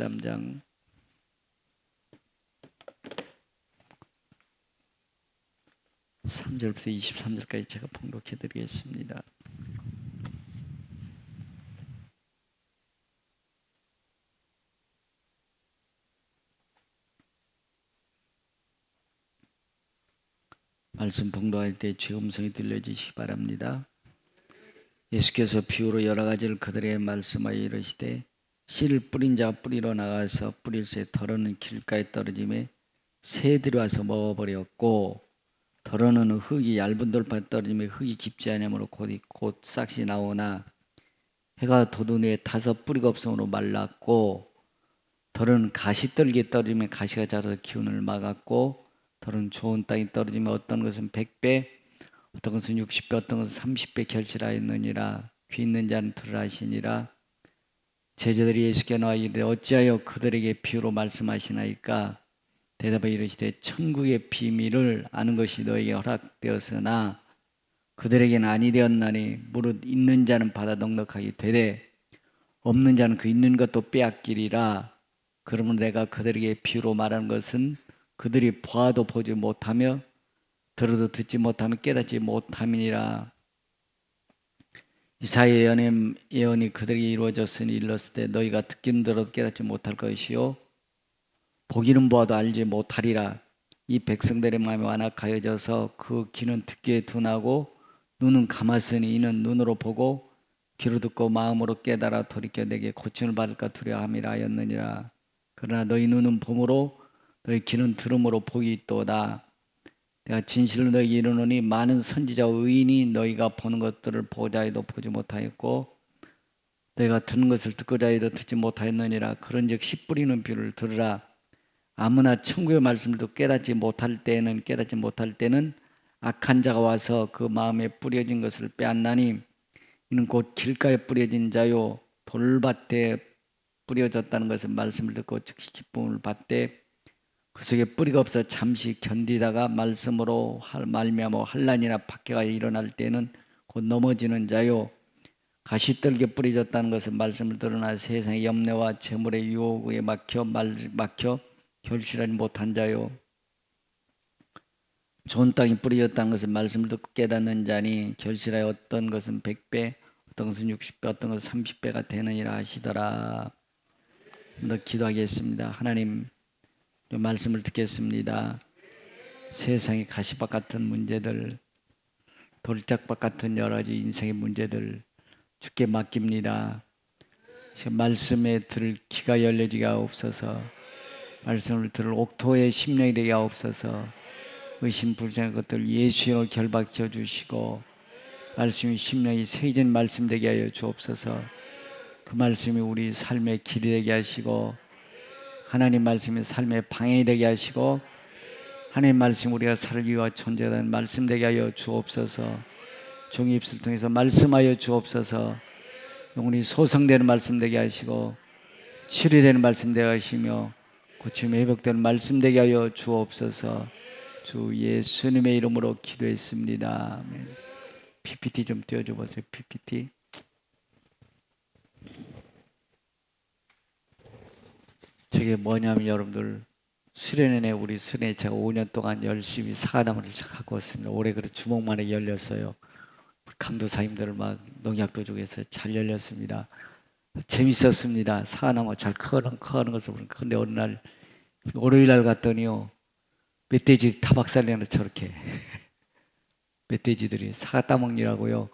13장 3절부터 23절까지 제가 봉독해 드리겠습니다. 말씀 봉독할 때 제 음성이 들려지시기 바랍니다. 예수께서 비유로 여러 가지를 그들에게 말씀하여 이르시되 씨를 뿌린 자가 뿌리러 나가서 뿌릴새 덜어는 길가에 떨어짐에 새들이 와서 먹어버렸고 덜어는 흙이 얇은 돌판에 떨어짐에 흙이 깊지 않으므로 곧 싹이 나오나 해가 돋은 후에 타서 뿌리가 없으므로 말랐고 덜은 가시떨기에 떨어지면 가시가 자라서 기운을 막았고 덜은 좋은 땅에 떨어지면 어떤 것은 100배 어떤 것은 60배 어떤 것은 30배 결실하였느니라. 귀 있는 자는 들으라 하시니라. 제자들이 예수께 나와 이르되 어찌하여 그들에게 비유로 말씀하시나이까. 대답하여 이르시되 천국의 비밀을 아는 것이 너에게 허락되었으나 그들에게는 아니 되었나니 무릇 있는 자는 받아 넉넉하게 되되 없는 자는 그 있는 것도 빼앗기리라. 그러므로 내가 그들에게 비유로 말하는 것은 그들이 보아도 보지 못하며 들어도 듣지 못하며 깨닫지 못함이니라. 이사야의 예언이 그들에게 이루어졌으니 일렀을 때 너희가 듣기는 들어도 깨닫지 못할 것이요 보기는 보아도 알지 못하리라. 이 백성들의 마음이 완악하여져서 그 귀는 듣기에 둔하고 눈은 감았으니 이는 눈으로 보고 귀로 듣고 마음으로 깨달아 돌이켜 내게 고침을 받을까 두려워함이라 하였느니라. 그러나 너희 눈은 봄으로 너희 귀는 들음으로 복이 있도다. 내가 진실로 너희에게 이르노니 많은 선지자와 의인이 너희가 보는 것들을 보자 해도 보지 못하였고 너희가 듣는 것을 듣고자 해도 듣지 못하였느니라. 그런즉 씨 뿌리는 비유를 들으라. 아무나 천국의 말씀을 듣고 깨닫지 못할 때는 악한 자가 와서 그 마음에 뿌려진 것을 빼앗나니 이는 곧 길가에 뿌려진 자요 돌밭에 뿌려졌다는 것은 말씀을 듣고 즉시 기쁨을 받되 그 속에 뿌리가 없어 잠시 견디다가 말씀으로 말미암아 환난이나 박해가 일어날 때는 곧 넘어지는 자요 가시떨기에 뿌려졌다는 것은 말씀을 들으나 세상의 염려와 재물의 유혹에 막혀 결실하지 못한 자요 좋은 땅에 뿌려졌다는 것은 말씀을 듣고 깨닫는 자니 결실하여 어떤 것은 100배 어떤 것은 60배 어떤 것은 30배가 되느니라 하시더라. 기도하겠습니다. 하나님 말씀을 듣겠습니다. 세상의 가시밭 같은 문제들, 돌짝밭 같은 여러 가지 인생의 문제들 주께 맡깁니다. 말씀에 들을 귀가 열려지게 하옵소서. 말씀을 들을 옥토의 심령이 되게 하옵소서. 의심 불신한 것들 예수로 결박시켜 주시고 말씀이 심령이 세진 말씀 되게 하여 주옵소서. 그 말씀이 우리 삶의 길이 되게 하시고 하나님 말씀이 삶의 방향이 되게 하시고 하나님 말씀 우리가 살기 위해 존재하는 말씀 되게 하여 주옵소서. 종의 입술 통해서 말씀하여 주옵소서. 영혼이 소성되는 말씀 되게 하시고 치료되는 말씀 되게 하시며 고침이 회복되는 말씀 되게 하여 주옵소서. 주 예수님의 이름으로 기도했습니다. 아멘. PPT 좀 띄워줘 보세요. PPT. 저게 뭐냐면 여러분들 수련회에 우리 수련회 제가 5년 동안 열심히 사과나무를 갖고 왔습니다. 올해 그래 주먹만에 열렸어요. 강도사님들 막 농약도 주고해서 잘 열렸습니다. 재밌었습니다. 사과나무 잘 커가는 것을 보니까. 근데 어느 날 월요일 날 갔더니요 멧돼지 다 박살내는 저렇게 멧돼지들이 사과 따먹느라고요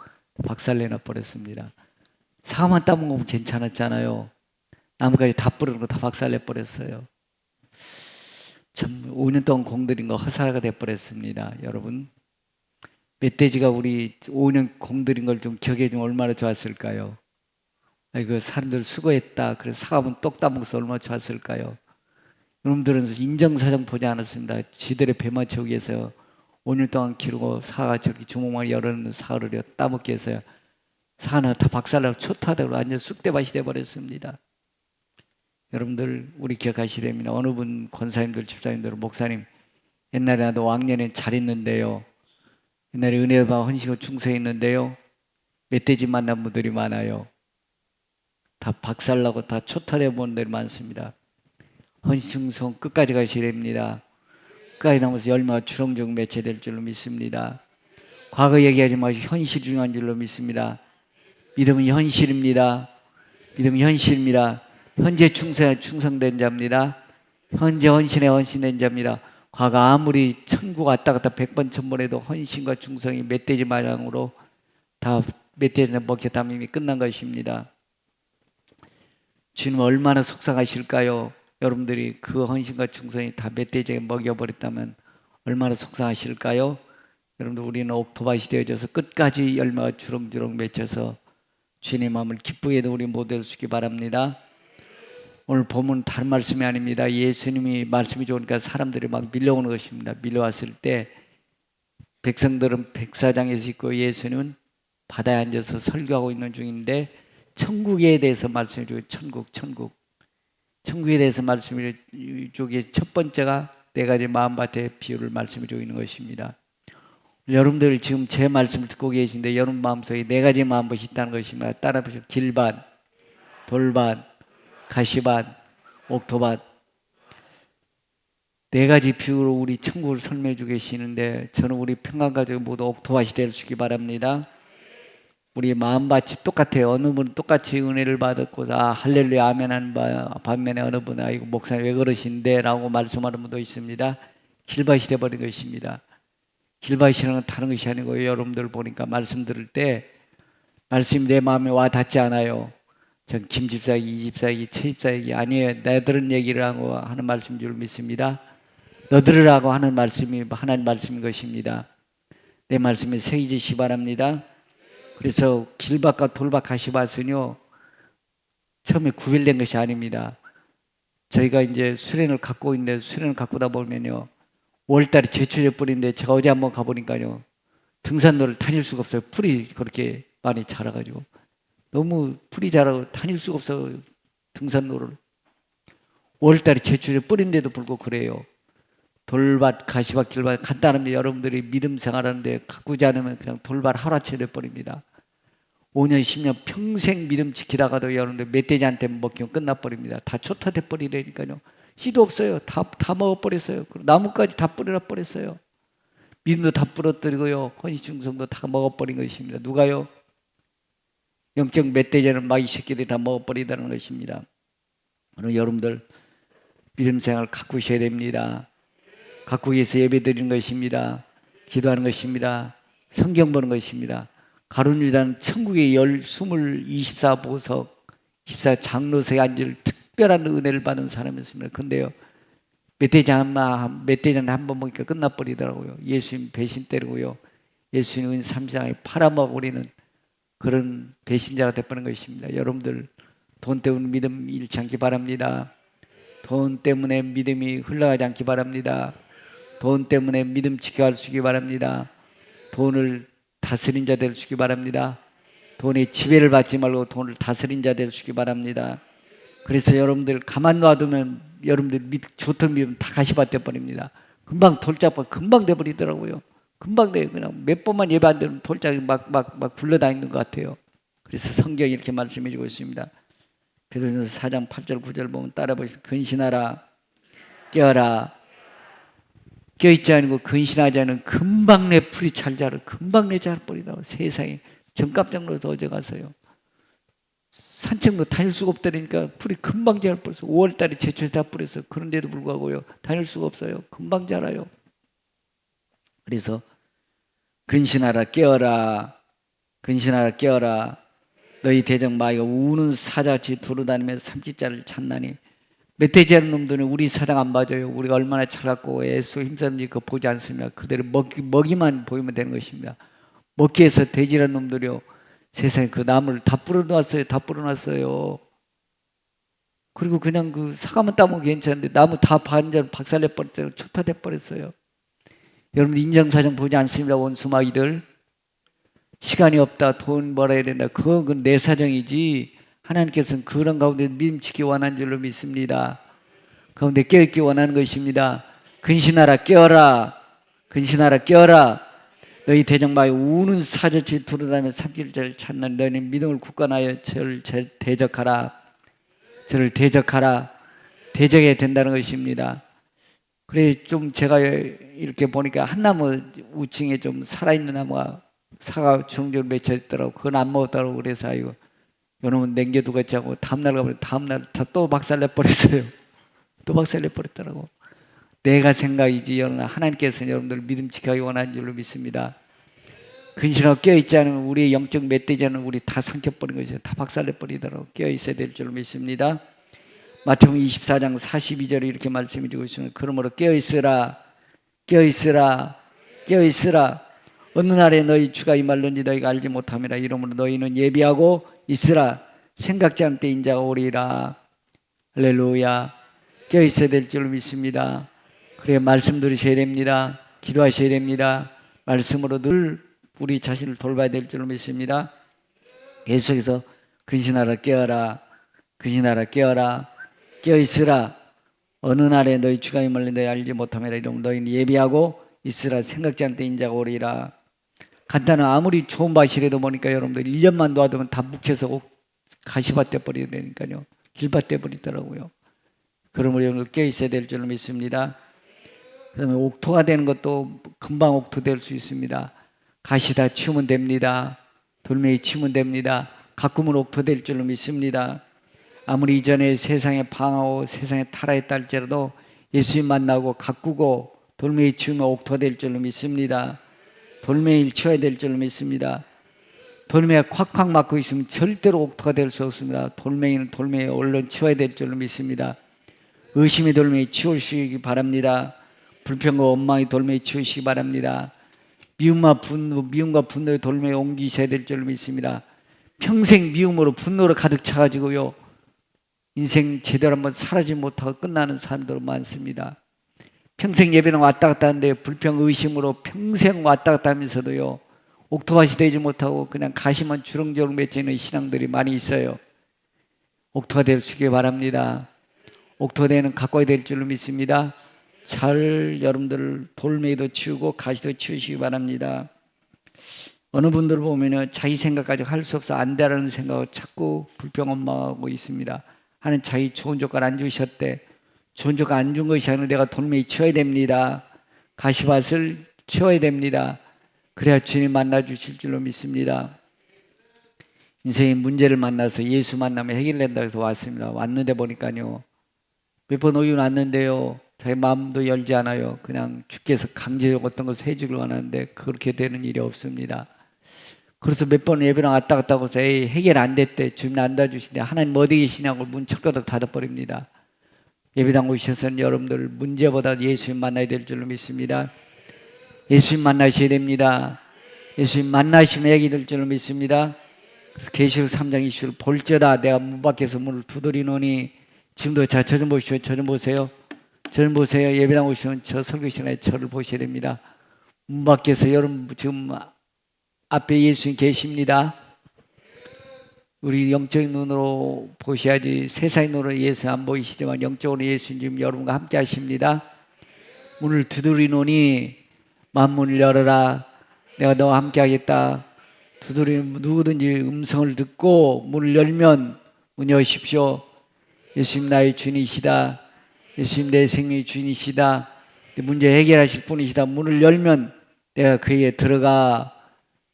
박살내나 버렸습니다. 사과만 따먹으면 괜찮았잖아요. 나무까지 다 뿌리는 거 다 박살내 버렸어요. 참 5년 동안 공들인 거 허사가 돼 버렸습니다. 여러분 멧돼지가 우리 5년 공들인 걸 좀 기억해 주면 얼마나 좋았을까요? 아이고 사람들 수고했다. 그래서 사과문 똑 따먹어서 얼마나 좋았을까요? 여러분들은 인정사정 보지 않았습니다. 지들의 배만 채우기 위해서 5년 동안 기르고 사과 저렇게 주먹만 열어놓는 사과를 따먹기 위해서 사과 하나 다 박살나고 초토화되고 완전 쑥대밭이 돼버렸습니다. 여러분들 우리 기억하시렵니다. 어느 분 권사님들 집사님들 목사님 옛날에 나도 왕년에 잘했는데요. 옛날에 은혜와 헌신과 충성했는데요. 멧돼지 만난 분들이 많아요. 다 박살나고 다 초탈해 본 데가 많습니다. 헌신충성 끝까지 가셔야 됩니다. 끝까지 남아서 열매가 주렁주렁 맺혀될 줄로 믿습니다. 과거 얘기하지 마시고 현실이 중요한 줄로 믿습니다. 믿음은 현실입니다. 믿음은 현실입니다. 현재 충성에 충성된 자입니다. 현재 헌신에 헌신된 자입니다. 과거 아무리 천국 왔다 갔다 100번 1000번 해도 헌신과 충성이 멧돼지 마냥으로 다 멧돼지에 먹혔다면 이미 끝난 것입니다. 주님 얼마나 속상하실까요? 여러분들이 그 헌신과 충성이 다 멧돼지에 먹여버렸다면 얼마나 속상하실까요? 여러분들 우리는 옥토밭이 되어져서 끝까지 열매가 주렁주렁 맺혀서 주님의 마음을 기쁘게 해도 우리 모두 될 수 있기 바랍니다. 오늘 본문 다른 말씀이 아닙니다. 예수님이 말씀이 좋으니까 사람들이 막 밀려오는 것입니다. 밀려왔을 때 백성들은 백사장에서 있고 예수님은 바다에 앉아서 설교하고 있는 중인데 천국에 대해서 말씀해 주고 천국에 대해서 말씀해 주기 첫 번째가 네 가지 마음밭의 비유를 말씀해 주고 있는 것입니다. 여러분들 지금 제 말씀을 듣고 계신데 여러분 마음속에 네 가지 마음밭이 있다는 것입니다. 따라 보시죠. 길밭, 돌밭, 가시밭, 옥토밭. 네 가지 비유로 우리 천국을 설명해 주고 계시는데 저는 우리 평강가족이 모두 옥토밭이 될 수 있기 바랍니다. 우리 마음밭이 똑같아요. 어느 분은 똑같이 은혜를 받았고 할렐루야 아멘 하는 반면에 어느 분은 이거 목사님 왜 그러신데 라고 말씀하는 분도 있습니다. 길밭이 되어버린 것입니다. 길밭이라는 건 다른 것이 아니고 여러분들 보니까 말씀 들을 때 말씀이 내 마음에 와 닿지 않아요. 전 김집사 얘기, 이집사 얘기, 최집사 얘기 아니에요. 내 들은 얘기를 하고 하는 말씀인 줄 믿습니다. 너 들으라고 하는 말씀이 하나님 말씀인 것입니다. 내 말씀에 새기시기 바랍니다. 그래서 길밭과 돌밭 가시밭은요 처음에 구별된 것이 아닙니다. 저희가 이제 수련을 갖고 있는데 수련을 갖고다 보면요 5월달에 제초제 뿌리인데 제가 어제 한번 가보니까요 등산로를 다닐 수가 없어요. 풀이 그렇게 많이 자라가지고 너무 풀이 자라고 다닐 수가 없어요. 등산로를 5월달에 제초제 뿌린데도 불구하고 그래요. 돌밭, 가시밭, 길밭 간단합니다. 여러분들이 믿음 생활하는데 가꾸지 않으면 그냥 돌밭 하루아침에 돼버립니다. 5년, 10년 평생 믿음 지키다가도 여러분들 멧돼지한테 먹히면 끝나버립니다. 다 초타돼버리라니까요. 씨도 없어요. 다 먹어버렸어요. 나무까지 다 뿌려놔 버렸어요. 믿음도 다 부러뜨리고요. 헌신충성도 다 먹어버린 것입니다. 누가요? 영적 멧돼지는 막 이 새끼들이 다 먹어버리다는 것입니다. 오늘 여러분들 믿음 생활 가꾸셔야 됩니다. 가꾸기 위해서 예배 드리는 것입니다. 기도하는 것입니다. 성경 보는 것입니다. 가룟유다는 천국의 24보석 24장로석에 앉을 특별한 은혜를 받은 사람이었습니다. 근데요 멧돼지는 한 번 먹으니까 끝나버리더라고요. 예수님 배신 때리고요 예수님 은 삼장에 팔아먹으리는 그런 배신자가 되버린 것입니다. 여러분들 돈 때문에 믿음 잃지 않기 바랍니다. 돈 때문에 믿음이 흘러가지 않기 바랍니다. 돈 때문에 믿음 지켜갈 수 있기 바랍니다. 돈을 다스린 자 될 수 있기 바랍니다. 돈의 지배를 받지 말고 돈을 다스린 자 될 수 있기 바랍니다. 그래서 여러분들 가만 놔두면 여러분들 좋던 믿음 다 가시밭 돼버립니다. 금방 돌짝밭 금방 돼버리더라고요. 금방 돼요. 그냥 몇 번만 예배 안 되면 돌짝이 막 굴러다니는 것 같아요. 그래서 성경이 이렇게 말씀해 주고 있습니다. 베드로전서 4장 8절 9절 보면 따라 보시죠. 근신하라 깨어라. 껴있지 않고 근신하지 않은 금방 내 풀이 잘 자라 금방 내 자라버리다고 세상에 전 깜짝 놀라서 어제 가서요 산책로 다닐 수가 없다니까 풀이 금방 자라버렸어요. 5월달에 제초제 다 뿌렸어요. 그런데도 불구하고요 다닐 수가 없어요. 금방 자라요. 그래서 근신하라 깨어라 근신하라 깨어라 너희 대적 마귀가 우는 사자같이 두루다니면서 삼키자를 찾나니 멧돼지하는 놈들은 우리 사장 안 봐줘요. 우리가 얼마나 차갑고 애쓰고 힘썼는지 그거 보지 않습니다. 그대로 먹이만 보이면 되는 것입니다. 먹기 위해서 돼지라는 놈들이요 세상에 그 나무를 다 뿌려놨어요. 다 뿌려놨어요. 그리고 그냥 그 사과만 따면 괜찮은데 나무 다 반절 박살내버렸어요. 초타돼버렸어요. 여러분 인정사정 보지 않습니다. 원수마귀들 시간이 없다 돈 벌어야 된다 그건 내 사정이지 하나님께서는 그런 가운데 믿음 지키기 원하는 줄로 믿습니다. 가운데 깨어있기 원하는 것입니다. 근신하라 깨어라 근신하라 깨어라 너희 대적마에 우는 사절치 두루다니며 삼킬자를 찾는 너희는 믿음을 굳건하여 저를 대적하라. 저를 대적하라. 대적해야 된다는 것입니다. 그래 좀 제가 이렇게 보니까 한 나무 우층에 좀 살아있는 나무가 사과 주렁주렁 맺혀 있더라고. 그건 안 먹었다고 그래서 이거 요놈은 남겨두고 자고 다음날 가버려. 다음날 또 박살내버렸어요. 또 박살내버렸더라고. 내가 생각이지 여러분 하나님께서 여러분들 믿음직하게 원하는 줄로 믿습니다. 근신하고 깨어있지 않은 우리의 영적 멧돼지는 우리 다 삼켜버린 것이죠. 다 박살내버리더라고. 깨어있어야 될 줄로 믿습니다. 마태복음 24장 42절에 이렇게 말씀해 주고 있습니다. 그러므로 깨어있으라 깨어있으라 깨어있으라 어느 날에 너희 주가 임할는지 너희가 알지 못함이라. 이러므로 너희는 예비하고 있으라. 생각지 않을 때 인자가 오리라. 할렐루야. 깨어있어야 될 줄로 믿습니다. 그래 말씀 들으셔야 됩니다. 기도하셔야 됩니다. 말씀으로 늘 우리 자신을 돌봐야 될 줄로 믿습니다. 계속해서 근신하라 깨어라 근신하라 깨어라 깨어있으라. 어느 날에 너희 주가 임할는지 너희 알지 못함이라. 이러면 너희는 예비하고 있으라. 생각지 않을 때 인자가 오리라. 간단한 아무리 좋은 밭이라도 보니까 여러분들 1년만 놔두면 다 묵혀서 가시밭 돼버리니까요. 길밭 돼버리더라고요. 그러므로 여러분들 깨어있어야 될 줄로 믿습니다. 그 다음에 옥토가 되는 것도 금방 옥토 될 수 있습니다. 가시다 치우면 됩니다. 돌멩이 치우면 됩니다. 가꾸면 옥토 될 줄로 믿습니다. 아무리 이전에 세상에 방황하고 세상에 타락했다 할지라도 예수님 만나고 가꾸고 돌멩이 치우면 옥토 될 줄로 믿습니다. 돌멩이를 치워야 될 줄로 믿습니다. 돌멩이가 콱콱 막고 있으면 절대로 옥토가 될 수 없습니다. 돌멩이는 돌멩이 얼른 치워야 될 줄로 믿습니다. 의심의 돌멩이 치우시기 바랍니다. 불평과 원망의 돌멩이 치우시기 바랍니다. 미움과 분노의 돌멩이 옮기셔야 될 줄로 믿습니다. 평생 미움으로 분노로 가득 차가지고요. 인생 제대로 한번 살아지 못하고 끝나는 사람들 많습니다. 평생 예배는 왔다 갔다 하는데 불평 의심으로 평생 왔다 갔다 하면서도요. 옥토밭이 되지 못하고 그냥 가시만 주렁주렁 맺히는 신앙들이 많이 있어요. 옥토가 될 수 있게 바랍니다. 옥토되는 가꿔야 될 줄로 믿습니다. 잘 여러분들 돌멩이도 치우고 가시도 치우시기 바랍니다. 어느 분들 보면은 자기 생각까지 할 수 없어 안 되라는 생각을 자꾸 불평 원망하고 있습니다. 하나님 자기 좋은 조건 안 주셨대. 좋은 조건 안 준 것이 아니라 내가 돌멩이 치워야 됩니다. 가시밭을 치워야 됩니다. 그래야 주님 만나 주실 줄로 믿습니다. 인생의 문제를 만나서 예수 만나면 해결된다고 해서 왔습니다. 왔는데 보니까요. 몇 번 오긴 왔는데요. 자기 마음도 열지 않아요. 그냥 주께서 강제적으로 어떤 것을 해주기로 하는데 그렇게 되는 일이 없습니다. 그래서 몇 번 예배랑 왔다 갔다 하고서 에이 해결 안 됐대. 주님 안 도와주시는데 하나님 어디 계시냐고 문 철거덕 닫아버립니다. 예배당 오셔서는 여러분들 문제보다 예수님 만나야 될 줄로 믿습니다. 예수님 만나셔야 됩니다. 예수님 만나시면 애기 될 줄로 믿습니다. 계시록 3장 20절 볼지어다 내가 문 밖에서 문을 두드리노니 지금도 자 저 좀 보시오. 저 좀 보세요. 저 좀 보세요. 예배당 오시면 저 설교 시간에 저를 보셔야 됩니다. 문 밖에서 여러분 지금 앞에 예수님 계십니다. 우리 영적인 눈으로 보셔야지 세상의 눈으로 예수 안 보이시지만 영적으로 예수님 지금 여러분과 함께 하십니다. 문을 두드리노니 만문을 열어라. 내가 너와 함께 하겠다. 두드리는 누구든지 음성을 듣고 문을 열면 문 여십시오. 예수님 나의 주인이시다. 예수님 내 생명의 주인이시다. 문제 해결하실 분이시다. 문을 열면 내가 그에게 들어가.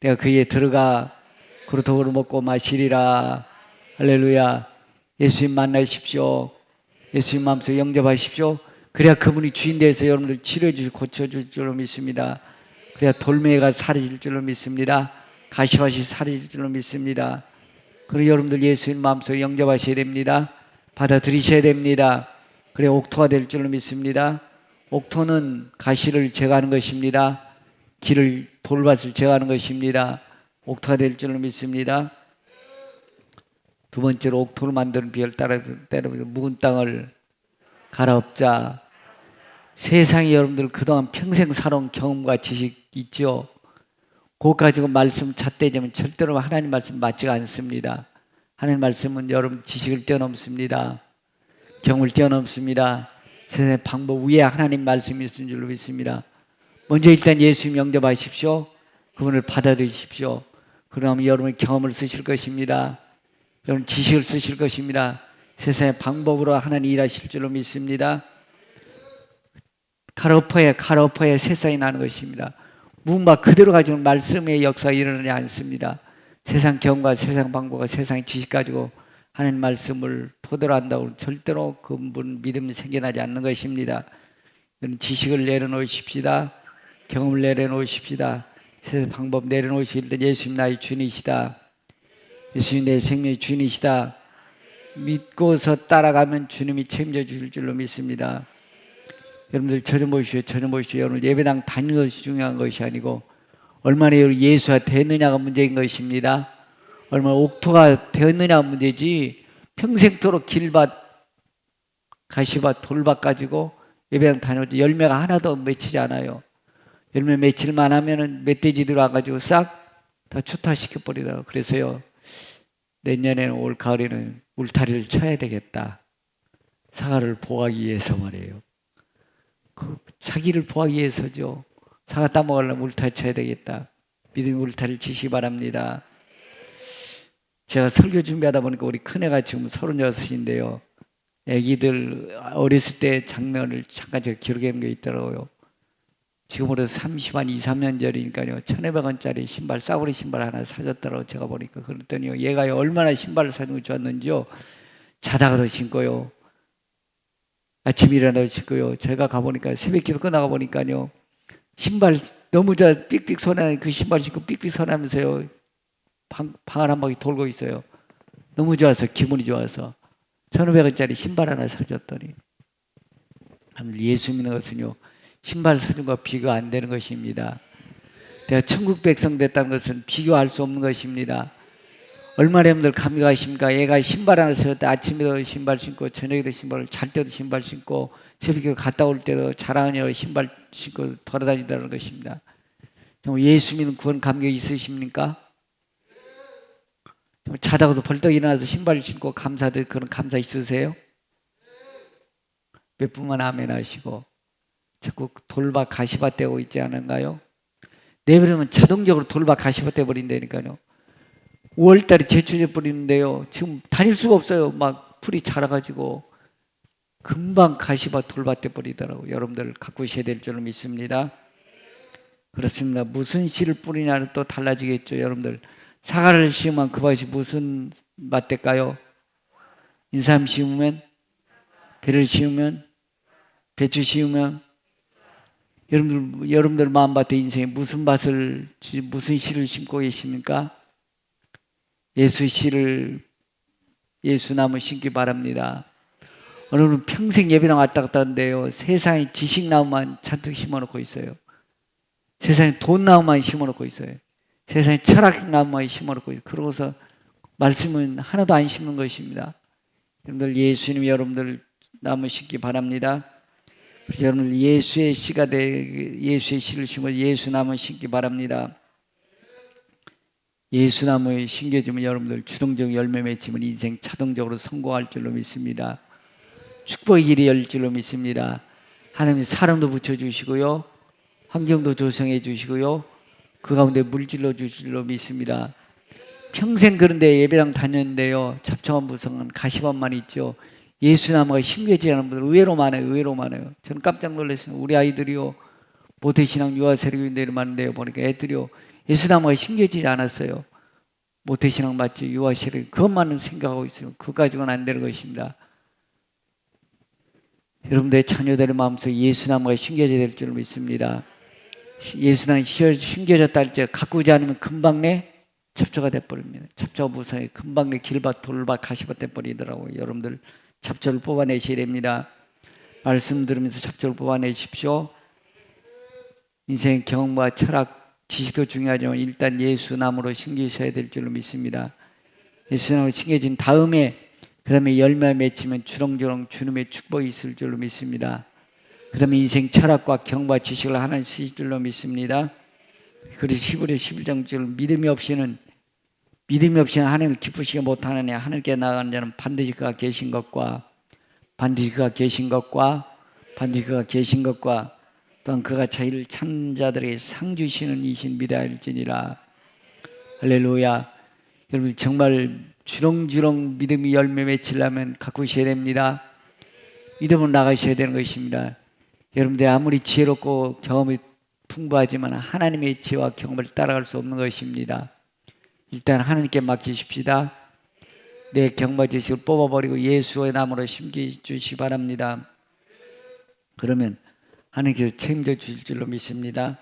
내가 그에게 들어가. 그렇다고 먹고 마시리라. 할렐루야. 예수님 만나십시오. 예수님 마음속에 영접하십시오. 그래야 그분이 주인 되어서 여러분들 치료해 주시고 고쳐줄 줄로 믿습니다. 그래야 돌멩이가 사라질 줄로 믿습니다. 가시밭이 사라질 줄로 믿습니다. 그리고 여러분들 예수님 마음속에 영접하셔야 됩니다. 받아들이셔야 됩니다. 그래 옥토가 될 줄로 믿습니다. 옥토는 가시를 제거하는 것입니다. 길을 돌밭을 제거하는 것입니다. 옥토가 될 줄로 믿습니다. 두 번째로 옥토를 만드는 비결 따라서 묵은 땅을 갈아엎자. 세상에 여러분들 그동안 평생 살아온 경험과 지식 있죠. 그것 가지고 말씀 잣대자면 절대로 하나님 말씀 맞지가 않습니다. 하나님 말씀은 여러분 지식을 뛰어넘습니다. 경을 뛰어넘습니다. 세상의 방법 위에 하나님 말씀이 있는 줄로 믿습니다. 먼저 일단 예수님 영접하십시오. 그분을 받아들이십시오. 그러면 여러분의 경험을 쓰실 것입니다. 여러분 지식을 쓰실 것입니다. 세상의 방법으로 하나님 일하실 줄로 믿습니다. 칼 엎어야 새싹이 나는 것입니다. 무음바 그대로 가지고 말씀의 역사가 일어나지 않습니다. 세상 경험과 세상 방법과 세상 지식 가지고 하나님 말씀을 토대로 한다고 절대로 그분 믿음이 생겨나지 않는 것입니다. 지식을 내려놓으십시다. 경험을 내려놓으십시다. 세상 방법 내려놓으실 때 예수님 나의 주인이시다. 예수님 내 생명의 주인이시다. 믿고서 따라가면 주님이 책임져 주실 줄로 믿습니다. 여러분들 저 좀 보십시오. 여러분 예배당 다니는 것이 중요한 것이 아니고 얼마나 예수가 되느냐가 문제인 것입니다. 얼마나 옥토가 되느냐가 문제지 평생토록 길밭, 가시밭, 돌밭 가지고 예배당 다녀도 열매가 하나도 맺히지 않아요. 열매 맺힐만 하면은 멧돼지들 와가지고 싹 다 추타시켜버리더라고요. 그래서요, 내년에는 올 가을에는 울타리를 쳐야 되겠다. 사과를 보호하기 위해서 말이에요. 그 사기를 보호하기 위해서죠. 사과 따먹으려면 울타리 쳐야 되겠다. 믿음의 울타리를 치시기 바랍니다. 제가 설교 준비하다 보니까 우리 큰애가 지금 36인데요. 애기들 어렸을 때 장면을 잠깐 제가 기록해 놓은 게 있더라고요. 지금으로 30한 2, 3년 전이니까요. 1,200원짜리 신발, 싸구려 신발 하나 사줬더라고 제가 보니까. 그랬더니요. 얘가 얼마나 신발을 사준 거 좋았는지요. 자다가도 신고요. 아침에 일어나도 신고요. 제가 가보니까 새벽기도 끝나가 보니까요. 신발 너무 좋아. 삑삑 소리나는 그 신발 신고 삑삑 소리나면서요. 방을 한 바퀴 돌고 있어요. 너무 좋아서 기분이 좋아서 1,500원짜리 신발 하나 사줬더니 예수 믿는 것은요. 신발 사준 거 비교 안 되는 것입니다. 내가 천국 백성 됐다는 것은 비교할 수 없는 것입니다. 얼마나 여러분들 감격하십니까? 얘가 신발 하나 사줬다. 아침에도 신발 신고 저녁에도 신발, 잘 때도 신발 신고 새벽에 갔다 올 때도 자랑하냐고 신발 신고 돌아다닌다는 것입니다. 예수 믿는 구원 감격이 있으십니까? 자다가도 벌떡 일어나서 신발 신고 감사들 그런 감사 있으세요? 몇 분만 아멘 하시고 자꾸 돌밭 가시밭 되고 있지 않은가요? 내버리면 자동적으로 돌밭 가시밭 돼 버린다니까요. 5월달에 제초제 뿌리는데요. 지금 다닐 수가 없어요. 막 풀이 자라가지고 금방 가시밭 돌밭 돼 버리더라고요. 여러분들 갖고 있어야 될 줄로 믿습니다. 그렇습니다. 무슨 씨를 뿌리냐는 또 달라지겠죠. 여러분들 사과를 심으면 그 밭이 무슨 밭 될까요? 인삼 심으면, 배를 심으면, 배추 심으면, 여러분들 마음밭에 인생에 무슨 밭을, 무슨 씨를 심고 계십니까? 예수 씨를, 예수 나무 심기 바랍니다. 오늘은 평생 예배당 왔다 갔다 하는데요. 세상에 지식 나무만 잔뜩 심어놓고 있어요. 세상에 돈 나무만 심어놓고 있어요. 세상에 철학 나무만 심어놓고 있어요. 그러고서 말씀은 하나도 안 심는 것입니다. 여러분들 예수님 여러분들 나무 심기 바랍니다. 그래서 여러분들 예수의 씨가 예수의 씨를 심어 예수 나무 심기 바랍니다. 예수 나무에 심겨지면 여러분들 주동적 열매 맺히면 인생 자동적으로 성공할 줄로 믿습니다. 축복의 길이 열 줄로 믿습니다. 하나님이 사람도 붙여주시고요. 환경도 조성해 주시고요. 그 가운데 물질로 주실 줄로 믿습니다. 평생 그런데 예배당 다녔는데요. 잡초만 무성한 가시밭만 있죠. 예수나무가 심겨지지 않은 분들 의외로 많아요. 의외로 많아요. 저는 깜짝 놀랐어요. 우리 아이들이요. 모태신앙 유아세력인들 많은데요. 보니까 애들이요. 예수나무가 심겨지지 않았어요. 모태신앙 맞지 유아세력 그것만은 생각하고 있어요. 그거 가지고는 안 되는 것입니다. 여러분들의 자녀들의 마음속에 예수나무가 심겨져야 될 줄 믿습니다. 예수나무가 심겨졌다 할 때 가꾸지 않으면 금방 내 잡초가 돼버립니다. 잡초가 무성해 금방 내 길밭 돌밭 가시밭 돼버리더라고요. 여러분들 잡초를 뽑아내셔야 됩니다. 말씀 들으면서 잡초를 뽑아내십시오. 인생의 경험과 철학 지식도 중요하지만 일단 예수나무로 심기셔야 될 줄로 믿습니다. 예수나무로 심겨진 다음에 그 다음에 열매 맺히면 주렁주렁 주님의 축복이 있을 줄로 믿습니다. 그 다음에 인생 철학과 경과 지식을 하나님 쓰실 줄로 믿습니다. 그래서 히브리 11장 믿음이 없이는 하나님을 기쁘시게 못하느니 하늘께 나아가는 자는 반드시 그가 계신 것과 또한 그가 자기를 찾는 자들에게 상 주시는 이신 미다일지니라. 할렐루야. 여러분 정말 주렁주렁 믿음이 열매 맺히려면 갖고 있어야 됩니다. 믿음으로 나가셔야 되는 것입니다. 여러분들 아무리 지혜롭고 경험이 풍부하지만 하나님의 지혜와 경험을 따라갈 수 없는 것입니다. 일단 하나님께 맡기십시다. 내 경마 지식을 뽑아버리고 예수의 나무로 심겨주시기 바랍니다. 그러면 하나님께서 책임져 주실 줄로 믿습니다.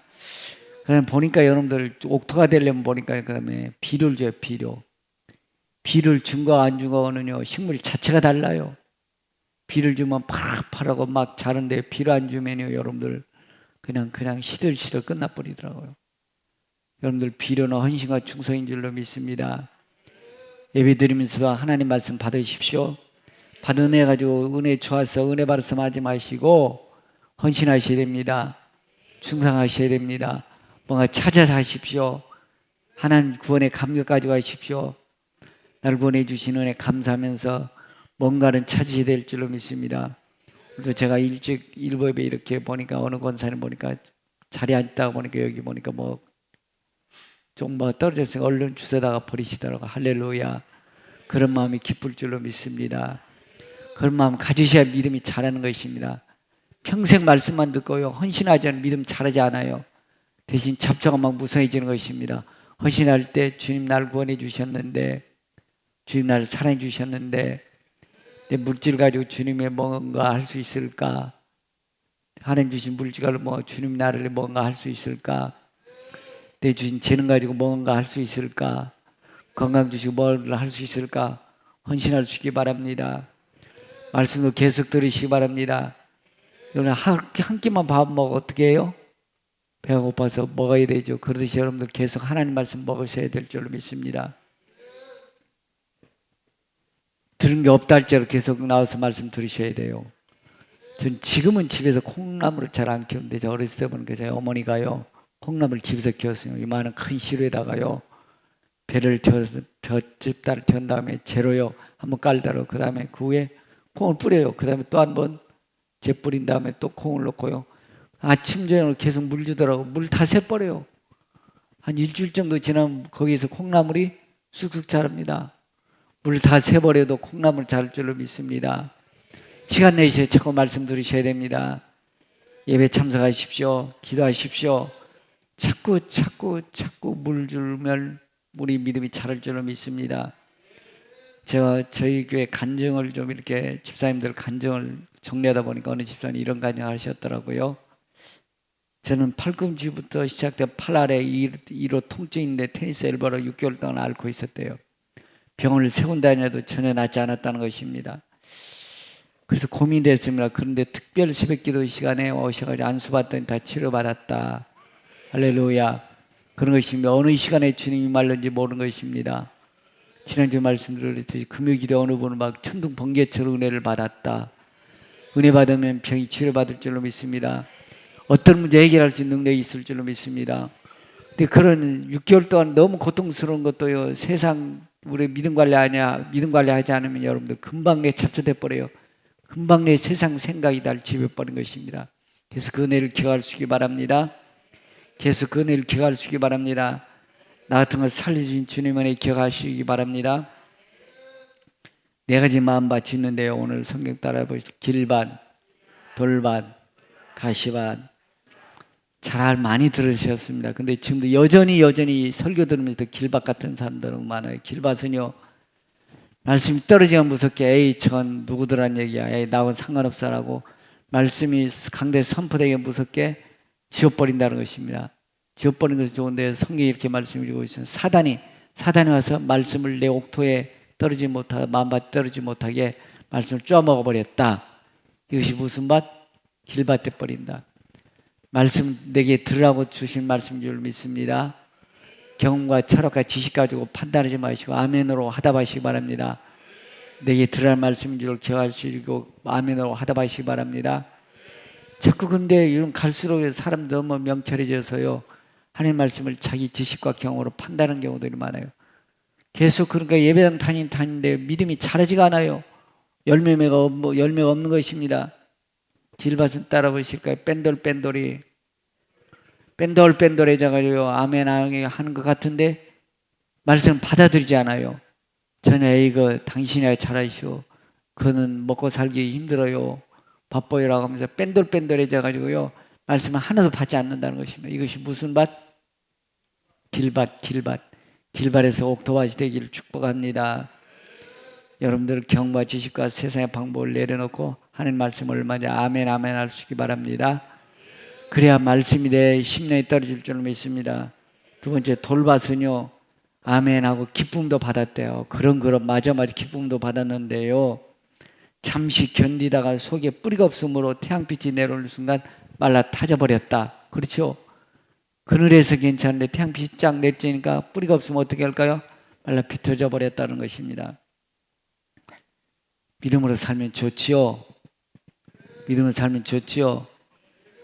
그다음에 보니까 여러분들 옥토가 되려면 보니까 그다음에 비료를 줘요. 비료를 준 거 안 준 거는요 식물 자체가 달라요. 비를 주면 파락파락하고 막 자는데 비를 안 주면요 여러분들 그냥 시들시들 끝나버리더라고요. 여러분들 비료는 헌신과 충성인 줄로 믿습니다. 예배 드리면서도 하나님 말씀 받으십시오. 받은 은혜 가지고 은혜 좋아서 은혜 말씀하지 마시고 헌신하셔야 됩니다. 충성하셔야 됩니다. 뭔가 찾아서 하십시오. 하나님 구원의 감격 가지고 하십시오. 나를 구원해 주신 은혜 감사하면서 뭔가는 찾으셔야 될 줄로 믿습니다. 그래서 제가 일찍 일부에 이렇게 보니까 어느 권사님 보니까 자리에 앉다가 보니까 여기 보니까 좀 떨어졌으니까 얼른 주워다가 버리시더라고. 할렐루야. 그런 마음이 기쁠 줄로 믿습니다. 그런 마음 가지셔야 믿음이 자라는 것입니다. 평생 말씀만 듣고요 헌신하지 않으면 믿음 자라지 않아요. 대신 잡초가 막 무성해지는 것입니다. 헌신할 때 주님 나를 구원해 주셨는데, 주님 나를 사랑해 주셨는데 내 물질 가지고 주님의 뭔가 할 수 있을까? 하나님 주신 물질로 주님 나를 뭔가 할 수 있을까? 내 주신 재능 가지고 뭔가 할 수 있을까? 건강 주시고 뭘 할 수 있을까? 헌신할 수 있기 바랍니다. 말씀도 계속 들으시기 바랍니다. 여러분 한 끼만 밥 먹어 어떻게 해요? 배가 고파서 먹어야 되죠. 그러듯이 여러분들 계속 하나님 말씀 먹으셔야 될 줄로 믿습니다. 들은 게 없다 할지라도 계속 나와서 말씀 들으셔야 돼요. 전 지금은 집에서 콩나물을 잘 안 키우는데 저 어렸을 때 보니까 저희 어머니가요 콩나물 집에서 키웠어요. 이만한 큰 시루에다가요 배를 태워서 볏짚다를 태운 다음에 재로요 한번 깔다로 그 다음에 그 위에 콩을 뿌려요. 그 다음에 또 한번 재 뿌린 다음에 또 콩을 넣고요. 아침 저녁으로 계속 물 주더라고. 물 다 새버려요. 한 일주일 정도 지나면 거기에서 콩나물이 쑥쑥 자랍니다. 물 다 새버려도 콩나물 자랄 줄로 믿습니다. 시간 내셔서 자꾸 말씀 들으셔야 됩니다. 예배 참석하십시오. 기도하십시오. 자꾸 물 주면 우리 믿음이 자랄 줄로 믿습니다. 제가 저희 교회 간증을 좀 이렇게 집사님들 간증을 정리하다 보니까 어느 집사님이 이런 간증을 하셨더라고요. 저는 팔꿈치부터 시작된 팔 아래 2로 통증인데 테니스 엘보로 6개월 동안 앓고 있었대요. 병원을 3군데 다녀도 전혀 낫지 않았다는 것입니다. 그래서 고민됐습니다. 그런데 특별 새벽기도 시간에 오셔가지고 안수받더니 다 치료받았다. 할렐루야. 그런 것입니다. 어느 시간에 주님이 말른지 모르는 것입니다. 지난주 말씀드렸듯이 금요일에 어느 분은 막 천둥 번개처럼 은혜를 받았다. 은혜 받으면 병이 치료받을 줄로 믿습니다. 어떤 문제 해결할 수 있는 능력이 있을 줄로 믿습니다. 근데 그런 6개월 동안 너무 고통스러운 것도요. 세상 우리 믿음 관리하지 않으면 여러분들 금방 내 잡초돼 버려요. 금방 내 세상 생각이 날 지배버린 것입니다. 그래서 그 은혜를 기억할 수 있기 바랍니다. 계속 그 은혜를 기억할 수 있기 바랍니다. 나 같은 걸 살려주신 주님 은혜 기억하시기 바랍니다. 4가지 마음밭이 있는데요. 오늘 성경 따라 보시죠. 길밭, 돌밭, 가시밭. 잘 많이 들으셨습니다. 근데 지금도 여전히 설교 들으면서 길밭 같은 사람들은 많아요. 길밭은요, 말씀이 떨어지면 무섭게, 에이, 저건 누구들한 얘기야. 에이, 나하고는 상관없어라고 말씀이 강대 선포되게 무섭게 지워버린다는 것입니다. 지워버리는 것이 좋은데 성경이 이렇게 말씀해주고 있어요. 사단이 와서 말씀을 내 옥토에 떨어지지 못하게, 마음밭에 떨어지지 못하게 말씀을 쪼아먹어버렸다. 이것이 무슨 밭? 길밭 돼버린다. 말씀 내게 들으라고 주신 말씀인 줄 믿습니다. 경험과 철학과 지식 가지고 판단하지 마시고 아멘으로 하답하시기 바랍니다. 내게 들으라는 말씀인 줄 기억하시고 아멘으로 하답하시기 바랍니다. 자꾸 근데 이런 갈수록 사람 너무 명철해져서요. 하나님 말씀을 자기 지식과 경험으로 판단하는 경우들이 많아요. 계속 그러니까 예배당 다니는데 믿음이 자라지가 않아요. 열매가 없는 것입니다. 길밭은 따라 보실까요? 뺀돌이 뺀돌뺀돌해져가지고 아멘 하는 것 같은데 말씀 받아들이지 않아요. 전혀 이거 당신이야 잘하시오. 그는 먹고 살기 힘들어요. 바빠요라고 하면서 뺀돌뺀돌해져가지고요. 말씀을 하나도 받지 않는다는 것입니다. 이것이 무슨 밭? 길밭, 길밭. 길밭에서 옥토밭이 되기를 축복합니다. 여러분들 경과 지식과 세상의 방법을 내려놓고 하나님 말씀을 얼마나 아멘 아멘 할 수 있기 바랍니다. 그래야 말씀이 내 심령에 떨어질 줄 믿습니다. 두 번째 돌밭은요. 아멘하고 기쁨도 받았대요. 그런 마저 기쁨도 받았는데요. 잠시 견디다가 속에 뿌리가 없으므로 태양빛이 내려오는 순간 말라 타져버렸다. 그렇죠? 그늘에서 괜찮은데 태양빛이 쫙 내리니까 뿌리가 없으면 어떻게 할까요? 말라 비틀어져 버렸다는 것입니다. 믿음으로 살면 좋지요. 믿음으로 살면 좋지요.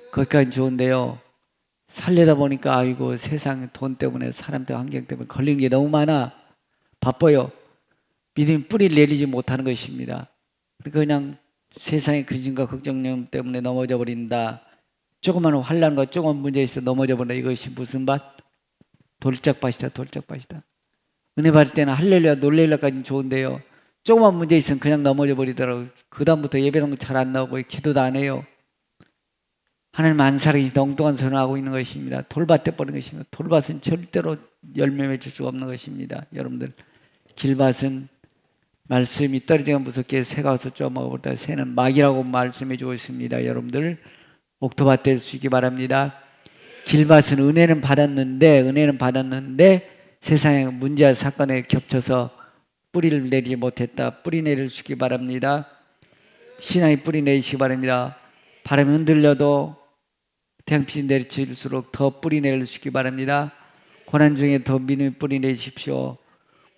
거기까지 좋은데요. 살려다 보니까 아이고 세상 돈 때문에 사람 때문에 환경 때문에 걸리는 게 너무 많아. 바빠요. 믿음이 뿌리를 내리지 못하는 것입니다. 그러니까 그냥 세상의 근심과 걱정념 때문에 넘어져 버린다. 조그만 환난과 조그만 문제 있어 넘어져 버린다. 이것이 무슨 밭? 돌짝밭이다. 돌짝밭이다. 은혜 받을 때는 할렐루야 놀렐루야까지는 좋은데요. 조그만 문제 있으면 그냥 넘어져 버리더라고요. 그 다음부터 예배당도 잘 안 나오고 기도도 안 해요. 하나님 안 살아계시다 엉뚱한 소리를 하고 있는 것입니다. 돌밭 돼버린 것입니다. 돌밭은 절대로 열매 맺을 수가 없는 것입니다. 여러분들 길밭은 말씀이 떨어지면 무섭게 새가 와서 쪼먹어버렸다. 새는 막이라고 말씀해 주고 있습니다. 여러분들 옥토밭 될 수 있기 바랍니다. 길밭은 은혜는 받았는데 세상의 문제와 사건에 겹쳐서 뿌리를 내리지 못했다. 뿌리 내릴 수 있기 바랍니다. 신앙이 뿌리 내리시기 바랍니다. 바람이 흔들려도 태양빛이 내리칠수록 더 뿌리 내릴 수 있기 바랍니다. 고난 중에 더 믿음의 뿌리 내십시오.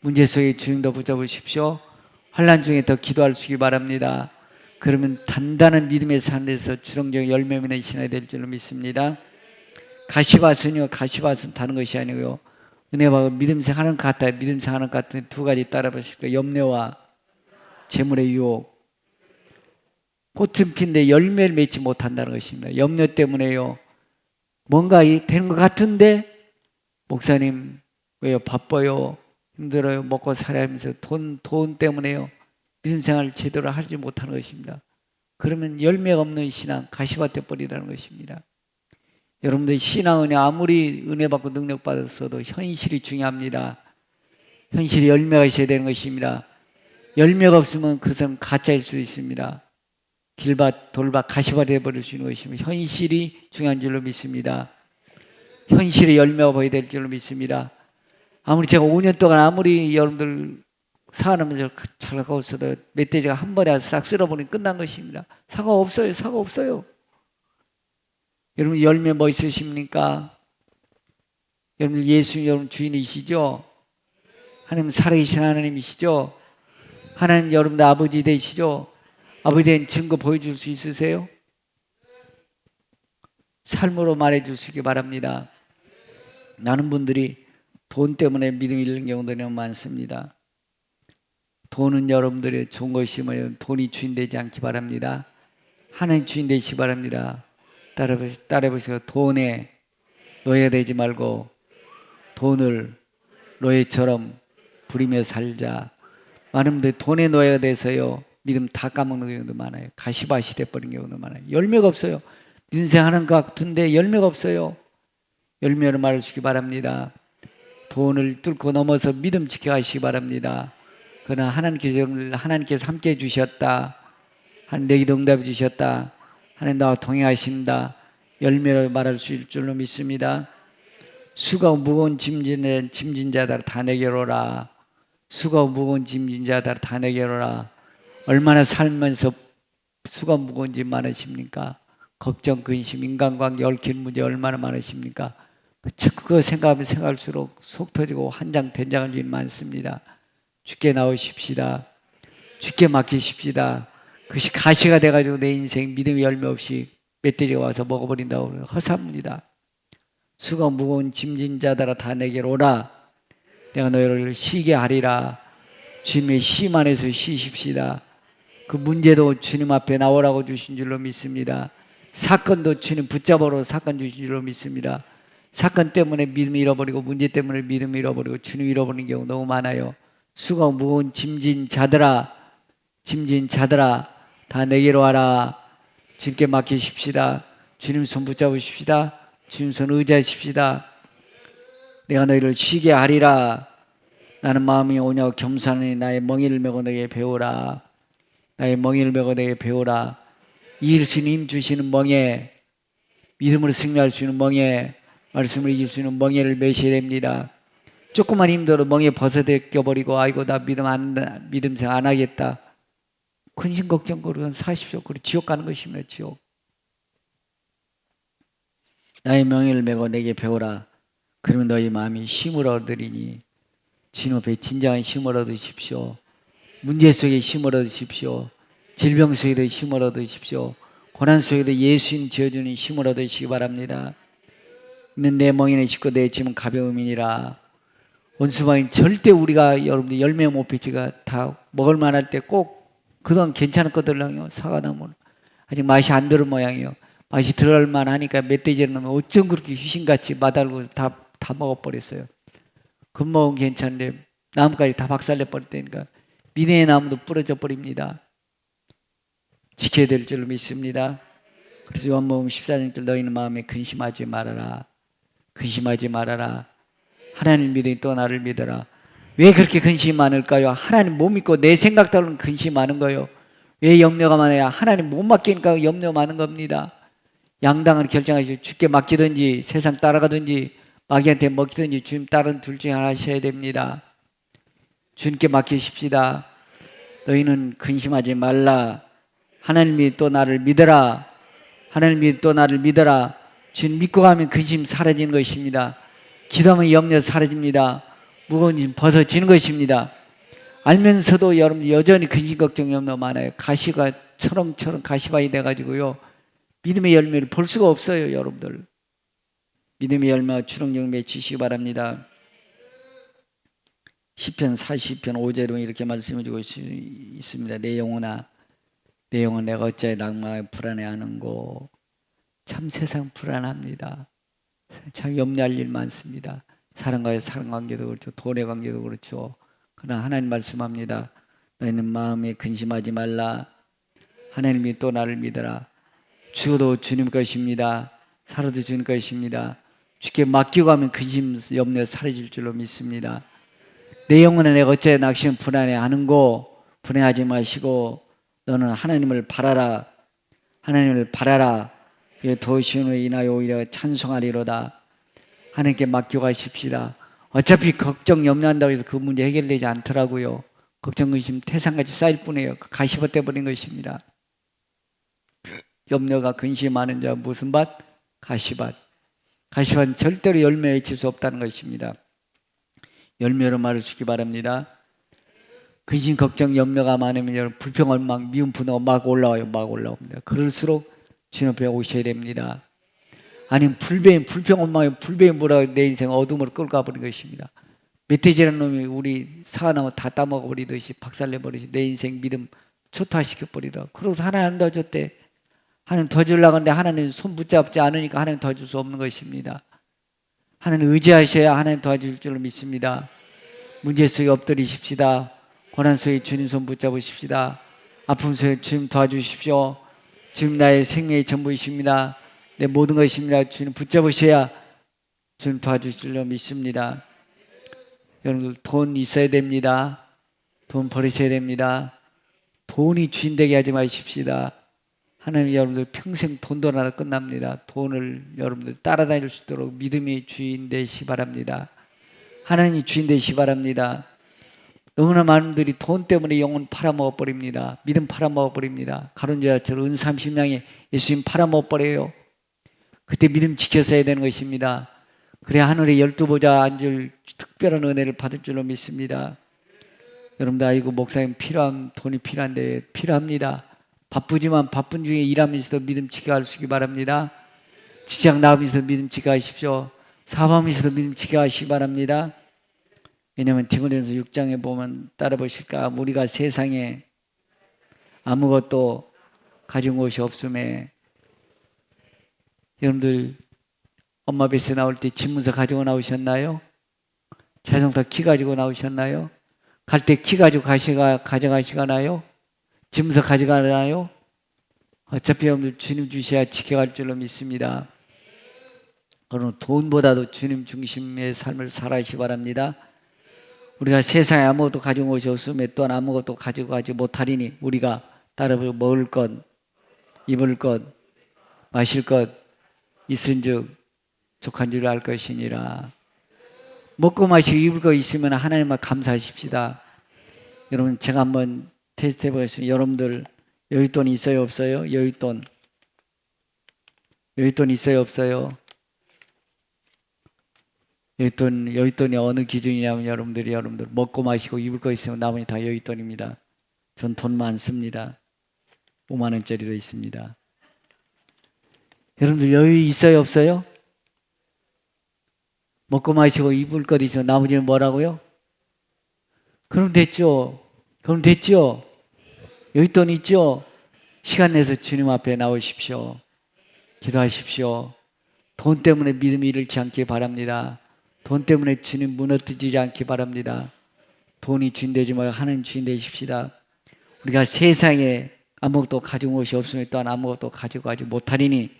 문제 속에 주님도 붙잡으십시오. 환난 중에 더 기도할 수 있기 바랍니다. 그러면 단단한 믿음의 산에서 주렁주렁 열매 맺는 신앙이 될 줄로 믿습니다. 가시밭은요, 가시밭은 다른 것이 아니고요. 은혜와 믿음 생하는 것 같아요. 믿음 생하는 것 같은 두 가지 따라 보실 거예요. 염려와 재물의 유혹. 꽃은 핀데 열매를 맺지 못한다는 것입니다. 염려 때문에요. 뭔가 되는 것 같은데 목사님 왜요? 바빠요. 힘들어요. 먹고 살아야 하면서 돈 때문에요. 믿음 생활을 제대로 하지 못하는 것입니다. 그러면 열매가 없는 신앙, 가시밭 버리라는 것입니다. 여러분들 신앙은 아무리 은혜 받고 능력 받았어도 현실이 중요합니다. 현실이 열매가 있어야 되는 것입니다. 열매가 없으면 그 사람 가짜일 수 있습니다. 길밭, 돌밭, 가시밭이 되어버릴 수 있는 것이며 현실이 중요한 줄로 믿습니다. 현실의 열매가 보여야 될 줄로 믿습니다. 아무리 제가 5년 동안 아무리 여러분들 사과하면서 잘 갖고 있어도 멧돼지가 한 번에 싹 쓸어버리면 끝난 것입니다. 사과 없어요. 사과 없어요. 여러분 열매 뭐 있으십니까? 여러분 예수 여러분 주인이시죠? 하나님 살아계신 하나님이시죠? 하나님 여러분들 아버지 되시죠? 아버지 된 증거 보여줄 수 있으세요? 삶으로 말해줄 수 있기 바랍니다. 많은 분들이 돈 때문에 믿음이 잃는 경우도 너무 많습니다. 돈은 여러분들의 좋은 것이면 돈이 주인 되지 않기 바랍니다. 하나님 주인 되시기 바랍니다. 따라해보시고 돈에 노예가 되지 말고 돈을 노예처럼 부리며 살자. 많은 분들이 돈에 노예가 돼서요 믿음 다 까먹는 경우도 많아요. 가시밭이 돼버린 경우도 많아요. 열매가 없어요. 믿음 생활하는 것 같은데 열매가 없어요. 열매를 말할 수 있기 바랍니다. 돈을 뚫고 넘어서 믿음 지켜가시기 바랍니다. 그러나 하나님께서 함께 해주셨다. 하나님 내 기도 응답해 주셨다. 하나님 나와 동행하신다. 열매로 말할 수 있을 줄로 믿습니다. 수고 무거운 짐진 자들 다 내게로 오라. 수고 무거운 짐진 자들 다 내게로 오라. 얼마나 살면서 수고 무거운 짐 많으십니까? 걱정, 근심, 인간관계 얽힌 문제 얼마나 많으십니까? 그거 생각하면 생각할수록 속 터지고 한장된장한 일이 많습니다. 주께 나오십시다. 주께 맡기십시다. 그것이 가시가 돼가지고 내 인생 믿음의 열매 없이 멧돼지가 와서 먹어버린다고 허사합니다. 수가 무거운 짐진 자들아 다 내게로 오라. 내가 너희를 쉬게 하리라. 주님의 쉼 안에서 쉬십시다. 그 문제도 주님 앞에 나오라고 주신 줄로 믿습니다. 사건도 주님 붙잡으러 사건 주신 줄로 믿습니다. 사건 때문에 믿음 잃어버리고 문제 때문에 믿음 잃어버리고 주님 잃어버리는 경우 너무 많아요. 수고 무거운 짐진 자들아 다 내게로 와라. 주님께 맡기십시다. 주님 손 붙잡으십시다. 주님 손 의지하십시다. 내가 너희를 쉬게 하리라. 나는 마음이 오냐 겸손하니 나의 멍에를 메고 너에게 배우라. 나의 멍에를 메고 너에게 배우라. 이길 수 있는 힘 주시는 멍에, 믿음으로 승리할 수 있는 멍에, 말씀을 이길 수 있는 멍에를 메셔야 됩니다. 조금만 힘들어 멍에 벗어벗겨버리고 아이고 나 믿음생 안 하겠다. 근심 걱정 그러건 사십시오. 그리고 지옥 가는 것입니다. 지옥. 나의 명예를 메고 내게 배우라. 그러면 너희 마음이 힘을 얻으리니 주님 앞에 진정한 힘을 얻으십시오. 문제 속에 힘을 얻으십시오. 질병 속에도 힘을 얻으십시오. 고난 속에도 예수님 지어주는 힘을 얻으시기 바랍니다. 내 멍에는 쉽고 내 짐은 가벼움이니라. 원수마인 절대 우리가 여러분들 열매 못 맺지가 다 먹을 만할 때 꼭 그동안 괜찮은 것들랑요. 사과나무는 아직 맛이 안 들은 모양이에요. 맛이 들어갈 만하니까 멧돼지는 놈이 어쩜 그렇게 귀신같이 맛알고 다 먹어버렸어요. 금먹은 괜찮은데 나무까지 다 박살내 버렸다니까 믿음의 나무도 부러져 버립니다. 지켜야 될 줄 믿습니다. 그래서 요한복음 14장 너희는 마음에 근심하지 말아라. 근심하지 말아라. 하나님 믿으니 또 나를 믿어라. 왜 그렇게 근심이 많을까요? 하나님 못 믿고 내 생각대로는 근심이 많은 거예요. 왜 염려가 많아요? 하나님 못 맡기니까 염려 많은 겁니다. 양당을 결정하시고 주께 맡기든지 세상 따라가든지 마귀한테 먹히든지 주님 따른 둘 중에 하나 하셔야 됩니다. 주님께 맡기십시다. 너희는 근심하지 말라. 하나님이 또 나를 믿어라. 하나님이 또 나를 믿어라. 주님 믿고 가면 근심 사라지는 것입니다. 기도하면 염려 사라집니다. 무거운 짐 벗어지는 것입니다. 알면서도 여러분 여전히 근심 걱정 염려 많아요. 가시가 처럼처럼 가시바이 돼가지고요. 믿음의 열매를 볼 수가 없어요. 여러분들. 믿음의 열매와 주렁주렁 맺히시기 바랍니다. 시편 40편 5절에 이렇게 말씀해 주고 있습니다. 내 영혼아 내가 어찌하여 낭만에 불안해하는고. 참 세상 불안합니다. 참 염려할 일 많습니다. 사람과의 사랑관계도 그렇죠. 돈의 관계도 그렇죠. 그러나 하나님 말씀합니다. 너희는 마음에 근심하지 말라. 하나님이 또 나를 믿어라. 죽어도 주님 것입니다. 살아도 주님 것입니다. 주께 맡기고 하면 근심 염려 사라질 줄로 믿습니다. 내 영혼에 내가 어째 낙심 불안해하는고. 불안해하지 마시고 너는 하나님을 바라라. 하나님을 바라라. 도우심으로 인하여 오히려 찬송하리로다. 하나님께 맡겨 가십시다. 어차피 걱정 염려한다고 해서 그 문제 해결되지 않더라고요. 걱정 근심 태산같이 쌓일 뿐이에요. 가시밭 돼버린 것입니다. 염려가 근심이 많은 자 무슨 밭? 가시밭. 가시밭은 절대로 열매에 맺힐 수 없다는 것입니다. 열매로 말해주시기 바랍니다. 근심 걱정 염려가 많으면 여러분 불평 원망 미움 분노가 막 올라와요. 막 올라옵니다. 그럴수록 주님 앞에 오셔야 됩니다. 아니면 불평 원망에 불배에 뭐라고 내 인생 어둠으로 끌고 가버린 것입니다. 멧돼지라는 놈이 우리 사과나무 다 따먹어버리듯이 박살내버리듯이 내 인생 믿음 초토화시켜버리다. 그러고서 하나님 도와줬대. 하나님 도와주려고 하는데 하나님 손 붙잡지 않으니까 하나님 도와줄 수 없는 것입니다. 하나님 의지하셔야 하나님 도와줄 줄 믿습니다. 문제 속에 엎드리십시다. 고난 속에 주님 손 붙잡으십시다. 아픔 속에 주님 도와주십시오. 주님 나의 생명의 전부이십니다. 내 모든 것입니다. 주님 붙잡으셔야 주님 도와주실 줄 믿습니다. 여러분들 돈 있어야 됩니다. 돈 버리셔야 됩니다. 돈이 주인 되게 하지 마십시다. 하나님 여러분들 평생 돈도 하나 끝납니다. 돈을 여러분들 따라다닐 수 있도록 믿음의 주인 되시기 바랍니다. 하나님이 주인 되시기 바랍니다. 너무나 많은 분들이 돈 때문에 영혼 팔아먹어버립니다. 믿음 팔아먹어버립니다. 가론제자처럼 은 30냥에 예수님 팔아먹어버려요. 그때 믿음 지켜서야 되는 것입니다. 그래야 하늘에 12보좌 앉을 특별한 은혜를 받을 줄로 믿습니다. 여러분들 아이고 목사님 돈이 필요한데 필요합니다. 바쁘지만 바쁜 중에 일하면서도 믿음 지켜갈 수 있기 바랍니다. 직장 나가면서 믿음 지켜가십시오. 사업하면서도 믿음 지켜가시기 바랍니다. 왜냐하면 디모데전서 6장에 보면 따라 보실까 우리가 세상에 아무것도 가진 것이 없음에 여러분들 엄마 뱃에 나올 때 집문서 가지고 나오셨나요? 자동차 키 가지고 나오셨나요? 갈 때 키 가지고 가져가시가나요? 집문서 가져가나요? 어차피 여러분들 주님 주셔야 지켜갈 줄로 믿습니다. 그러나 돈보다도 주님 중심의 삶을 살아야시 바랍니다. 우리가 세상에 아무것도 가지고 오시 없으면 또한 아무것도 가지고 가지 못하리니 우리가 따르고 먹을 것, 입을 것, 마실 것 있은즉 족한 줄 알 것이니라. 먹고 마시고 입을 거 있으면 하나님만 감사하십시다. 여러분 제가 한번 테스트 해보겠습니다. 여러분들 여윳돈 있어요 없어요? 여윳돈 있어요 없어요? 여윳돈이 어느 기준이냐면 여러분들 먹고 마시고 입을 거 있으면 나머지 다 여윳돈입니다. 전 돈 많습니다. 5만 원짜리도 있습니다. 여러분들 여유 있어요 없어요? 먹고 마시고 입을 것 있으면 나머지는 뭐라고요? 그럼 됐죠. 여윳돈 있죠? 시간 내서 주님 앞에 나오십시오. 기도하십시오. 돈 때문에 믿음이 잃지 않기 바랍니다. 돈 때문에 주님 무너뜨리지 않기 바랍니다. 돈이 주인 되지 말고 하나님 주인 되십시다. 우리가 세상에 아무것도 가지고 것이 없으면 또한 아무것도 가지고 가지 못하리니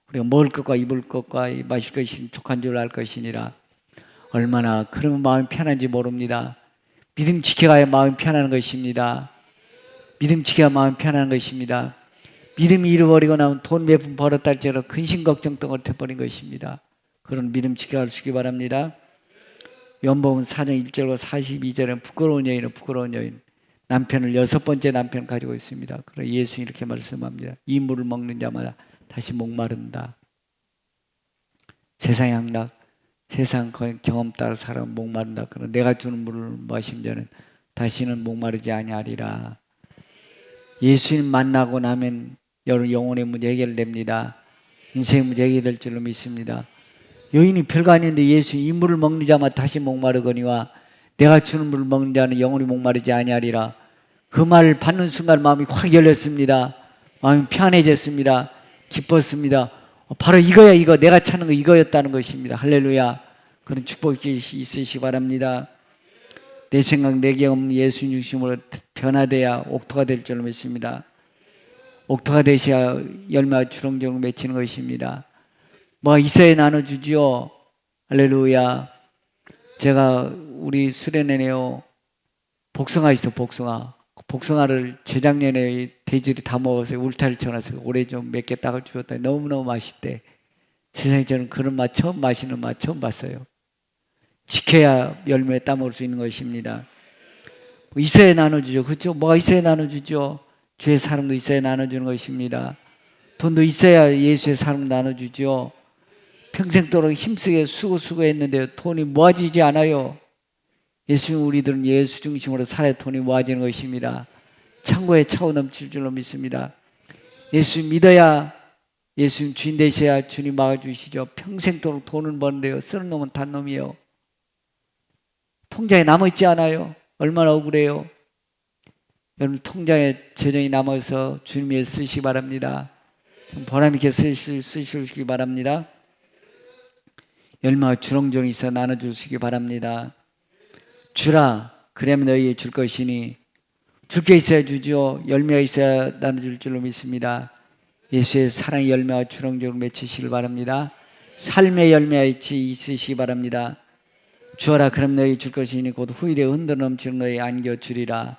우리가 먹을 것과 입을 것과 마실 것이 족한 줄 알 것이니라. 얼마나 그러면 마음이 편한지 모릅니다. 믿음 지켜가야 마음이 편한 것입니다. 믿음 지켜야 마음이 편한 것입니다. 믿음이 잃어버리고 나면 돈 몇 푼 벌었다 할지라도 근심 걱정 덩어리 돼버린 것입니다. 그런 믿음 지켜갈 수 있기 바랍니다. 요한복음 4장 1절과 42절은 부끄러운 여인 남편을 6번째 남편 가지고 있습니다. 그래서 예수님이 이렇게 말씀합니다. 이 물을 먹는 자마다 다시 목마른다. 세상의 향락, 세상 경험 따라 사람 목마른다. 그러나 내가 주는 물을 마신 자는 다시는 목마르지 아니하리라. 예수님 만나고 나면 여러분 영혼의 문제 해결됩니다. 인생의 문제 해결될 줄로 믿습니다. 여인이 별거 아닌데 예수님 이 물을 먹는 자마다 다시 목마르거니와 내가 주는 물을 먹는 자는 영원히 목마르지 아니하리라. 그 말을 받는 순간 마음이 확 열렸습니다. 마음이 편해졌습니다. 기뻤습니다. 바로 이거야 이거 내가 찾는 거 이거였다는 것입니다. 할렐루야. 그런 축복이 있으시기 바랍니다. 내 생각 내 경험 예수 중심으로 변화돼야 옥토가 될 줄로 믿습니다. 옥토가 되셔야 열매가 주렁주렁 맺히는 것입니다. 뭐가 있어야 나눠주지요. 할렐루야. 제가 우리 수련회에요 복숭아 있어 복숭아를 재작년에 돼지들이 다 먹어서 울타리를 쳐놔서 올해 좀 몇 개 따가 주었더니 너무너무 맛있대. 세상에 저는 그런 맛 마시는 맛 처음 봤어요. 지켜야 열매 따먹을 수 있는 것입니다. 있어야 나눠주죠. 그렇죠? 뭐가 있어야 나눠주죠. 주의 사랑도 있어야 나눠주는 것입니다. 돈도 있어야 예수의 사랑 나눠주죠. 평생도록 힘쓰게 수고했는데 돈이 모아지지 않아요. 예수님 우리들은 예수 중심으로 살아야 돈이 모아지는 것입니다. 창고에 차고 넘칠 줄로 믿습니다. 예수 믿어야 예수님 주인 되셔야 주님 막아주시죠. 평생도록 돈을 버는데요. 쓰는 놈은 단 놈이에요. 통장에 남아있지 않아요. 얼마나 억울해요. 여러분 통장에 재정이 남아서 주님 위해 쓰시기 바랍니다. 보람있게 쓰시기 바랍니다. 열매가 주렁주렁 있어 나눠주시기 바랍니다. 주라 그러면 너희에 줄 것이니 줄 게 있어야 주죠. 열매가 있어야 나눠줄 줄로 믿습니다. 예수의 사랑의 열매가 주렁주렁 맺히시길 바랍니다. 삶의 열매가 있으시기 바랍니다. 주어라 그럼 너희 줄 것이니 곧 후일에 흔들어 넘치는 너희 안겨주리라.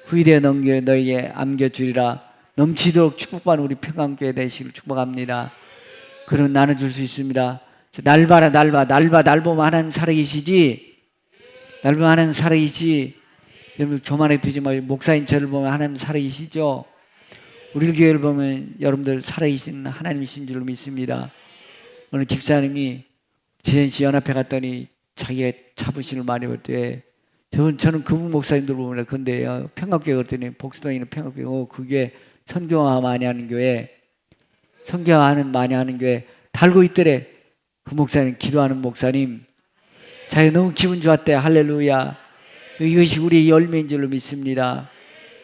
후일에 넘겨 너희에 안겨주리라. 넘치도록 축복받는 우리 평강교회 되시길 축복합니다. 그럼 나눠줄 수 있습니다. 날 봐라 날 보면 하나님 살아계시지. 날 보면 하나님 살아계시지. 여러분 교만에 두지 마시고 목사님 저를 보면 하나님 살아계시죠. 우리 교회를 보면 여러분들 살아계신 하나님이신 줄로 믿습니다. 어느 집사님이 제현시 연합회 갔더니 자기가 자부심을 많이 볼 때 저는 그분 목사님들 보면 근데 평강교회 갔더니 복수동에 있는 평강교회 그게 선교화 많이 하는 교회 많이 하는 교회 달고 있더래. 그 목사님 기도하는 목사님 자기가 너무 기분 좋았대. 할렐루야. 이것이 우리의 열매인 줄로 믿습니다.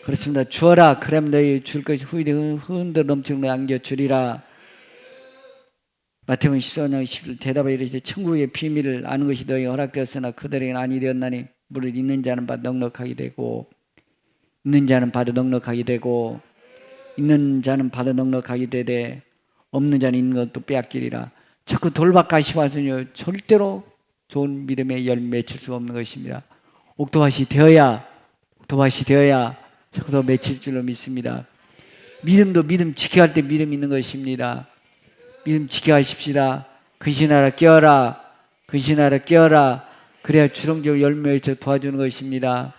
그렇습니다. 주어라 그럼 너희 줄 것이 후일에 흔들어 넘치는 거 안겨주리라. 마태복음 14장 10절 대답하여 이르시되 천국의 비밀을 아는 것이 너희에게 허락되었으나 그들에게는 아니 되었나니 물을 있는 자는 받아 넉넉하게 되고 있는 자는 받아 넉넉하게 되고 있는 자는 받아 넉넉하게 되되 없는 자는 있는 것도 빼앗기리라. 자꾸 돌박가시와서는요 절대로 좋은 믿음의 열매 맺힐 수가 없는 것입니다. 옥토밭이 되어야 자꾸 더 맺힐 줄로 믿습니다. 믿음도 믿음 지켜갈 때 믿음 있는 것입니다. 믿음 지켜하십시다. 근신하라 깨어라. 근신하라 깨어라. 그래야 주렁주렁 열매에서 도와주는 것입니다.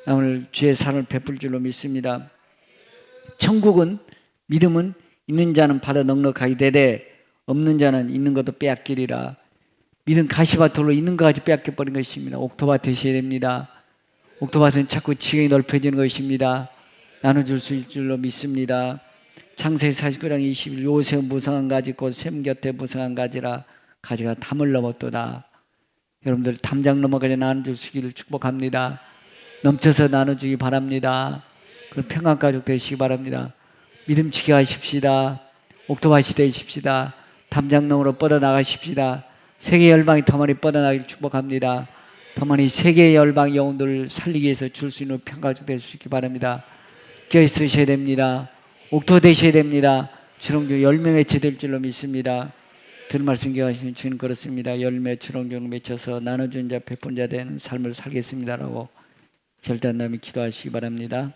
오늘 주의 사랑을 베풀 줄로 믿습니다. 천국은 믿음은 있는 자는 받아 넉넉하게 되되 없는 자는 있는 것도 빼앗기리라. 믿음 가시밭으로 있는 것까지 빼앗겨버린 것입니다. 옥토밭 되셔야 됩니다. 옥토밭은 자꾸 지경이 넓혀지는 것입니다. 나눠줄 수 있을 줄로 믿습니다. 창세기 49장 21절 요새 무성한 가지 곧 샘 곁에 무성한 가지라 가지가 담을 넘었도다. 여러분들 담장 넘어가지 나눠줄 수 있기를 축복합니다. 넘쳐서 나눠주기 바랍니다. 그럼 평안가족 되시기 바랍니다. 믿음지게 하십시다. 옥토밭이 되십시다. 담장 너머로 뻗어나가십시다. 세계 열방이 더 많이 뻗어나길 축복합니다. 더 많이 세계 열방 영혼들을 살리기 위해서 줄 수 있는 평가족 될 수 있기 바랍니다. 껴있으셔야 됩니다. 옥토 되셔야 됩니다. 주렁주렁 열매 맺혀 될 줄로 믿습니다. 들은 말씀 기억하시면 주님 그렇습니다. 열매 주렁주렁 맺혀서 나눠준 자 베푼 자 되는 삶을 살겠습니다라고 결단하며 기도하시기 바랍니다.